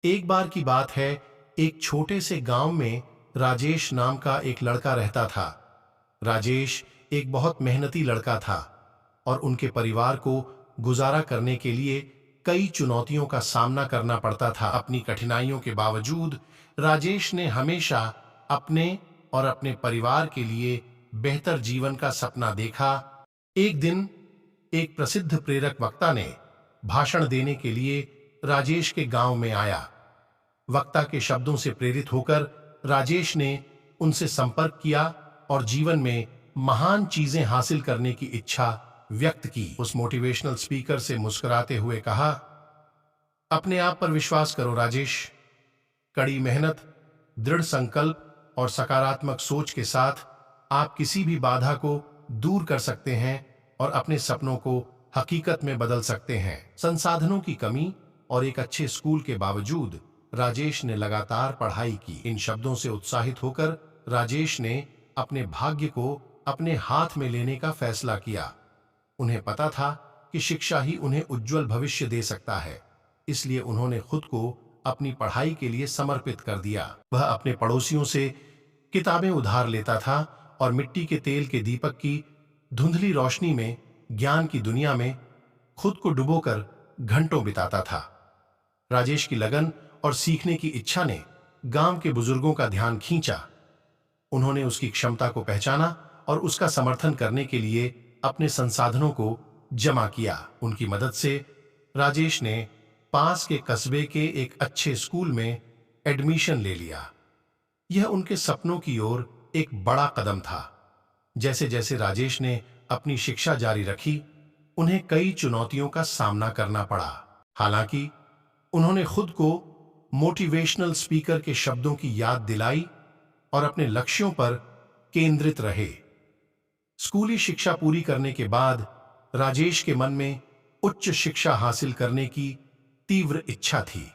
एक बार की बात है, एक छोटे से गांव में राजेश नाम का एक लड़का रहता था। राजेश एक बहुत मेहनती लड़का था और उनके परिवार को गुजारा करने के लिए कई चुनौतियों का सामना करना पड़ता था। अपनी कठिनाइयों के बावजूद राजेश ने हमेशा अपने और अपने परिवार के लिए बेहतर जीवन का सपना देखा। एक दिन एक प्रसिद्ध प्रेरक वक्ता ने भाषण देने के लिए राजेश के गांव में आया। वक्ता के शब्दों से प्रेरित होकर राजेश ने उनसे संपर्क किया और जीवन में महान चीजें हासिल करने की इच्छा व्यक्त की। उस मोटिवेशनल स्पीकर से मुस्कुराते हुए कहा, अपने आप पर विश्वास करो राजेश। कड़ी मेहनत, दृढ़ संकल्प और सकारात्मक सोच के साथ आप किसी भी बाधा को दूर कर सकते हैं और अपने सपनों को हकीकत में बदल सकते हैं। संसाधनों की कमी और एक अच्छे स्कूल के बावजूद राजेश ने लगातार पढ़ाई की। इन शब्दों से उत्साहित होकर राजेश ने अपने भाग्य को अपने हाथ में लेने का फैसला किया। उन्हें पता था कि शिक्षा ही उन्हें उज्जवल भविष्य दे सकता है, इसलिए उन्होंने खुद को अपनी पढ़ाई के लिए समर्पित कर दिया। वह अपने पड़ोसियों से किताबें उधार लेता था और मिट्टी के तेल के दीपक की धुंधली रोशनी में ज्ञान की दुनिया में खुद को डुबोकर घंटों बिताता था। राजेश की लगन और सीखने की इच्छा ने गांव के बुजुर्गों का ध्यान खींचा। उन्होंने उसकी क्षमता को पहचाना और उसका समर्थन करने के लिए अपने संसाधनों को जमा किया। उनकी मदद से राजेश ने पास के कस्बे के एक अच्छे स्कूल में एडमिशन ले लिया। यह उनके सपनों की ओर एक बड़ा कदम था। जैसे जैसे राजेश ने अपनी शिक्षा जारी रखी, उन्हें कई चुनौतियों का सामना करना पड़ा। हालांकि उन्होंने खुद को मोटिवेशनल स्पीकर के शब्दों की याद दिलाई और अपने लक्ष्यों पर केंद्रित रहे। स्कूली शिक्षा पूरी करने के बाद राजेश के मन में उच्च शिक्षा हासिल करने की तीव्र इच्छा थी।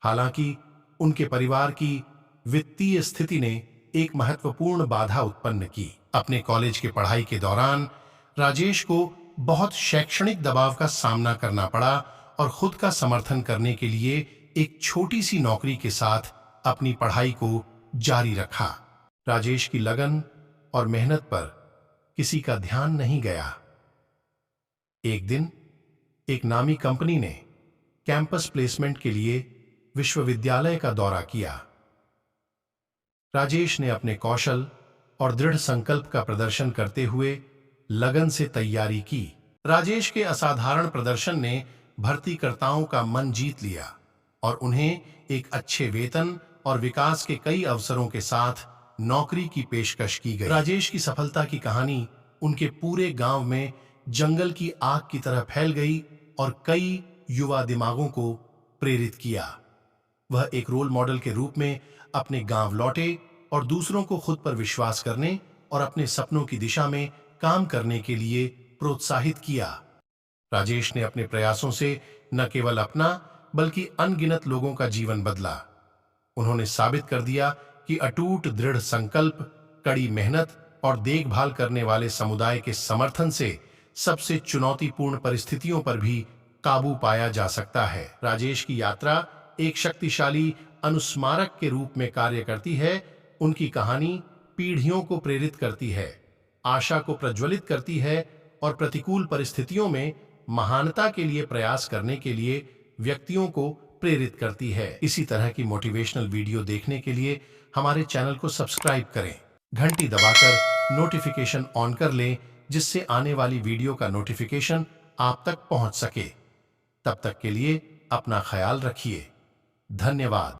हालांकि उनके परिवार की वित्तीय स्थिति ने एक महत्वपूर्ण बाधा उत्पन्न की। अपने कॉलेज की पढ़ाई के दौरान राजेश को बहुत शैक्षणिक दबाव का सामना करना पड़ा और खुद का समर्थन करने के लिए एक छोटी सी नौकरी के साथ अपनी पढ़ाई को जारी रखा। राजेश की लगन और मेहनत पर किसी का ध्यान नहीं गया। एक दिन एक नामी कंपनी ने कैंपस प्लेसमेंट के लिए विश्वविद्यालय का दौरा किया। राजेश ने अपने कौशल और दृढ़ संकल्प का प्रदर्शन करते हुए लगन से तैयारी की। राजेश के असाधारण प्रदर्शन ने भर्तीकर्ताओं का मन जीत लिया और उन्हें एक अच्छे वेतन और विकास के कई अवसरों के साथ नौकरी की पेशकश की गई। राजेश की सफलता की कहानी उनके पूरे गांव में जंगल की आग की तरह फैल गई और कई युवा दिमागों को प्रेरित किया। वह एक रोल मॉडल के रूप में अपने गांव लौटे और दूसरों को खुद पर विश्वास करने और अपने सपनों की दिशा में काम करने के लिए प्रोत्साहित किया। राजेश ने अपने प्रयासों से न केवल अपना बल्कि अनगिनत लोगों का जीवन बदला। उन्होंने साबित कर दिया कि अटूट दृढ़ संकल्प, कड़ी मेहनत और देखभाल करने वाले समुदाय के समर्थन से सबसे चुनौतीपूर्ण परिस्थितियों पर भी काबू पाया जा सकता है। राजेश की यात्रा एक शक्तिशाली अनुस्मारक के रूप में कार्य करती है। उनकी कहानी पीढ़ियों को प्रेरित करती है, आशा को प्रज्वलित करती है और प्रतिकूल परिस्थितियों में महानता के लिए प्रयास करने के लिए व्यक्तियों को प्रेरित करती है। इसी तरह की मोटिवेशनल वीडियो देखने के लिए हमारे चैनल को सब्सक्राइब करें, घंटी दबाकर नोटिफिकेशन ऑन कर लें, जिससे आने वाली वीडियो का नोटिफिकेशन आप तक पहुंच सके। तब तक के लिए अपना ख्याल रखिए। धन्यवाद।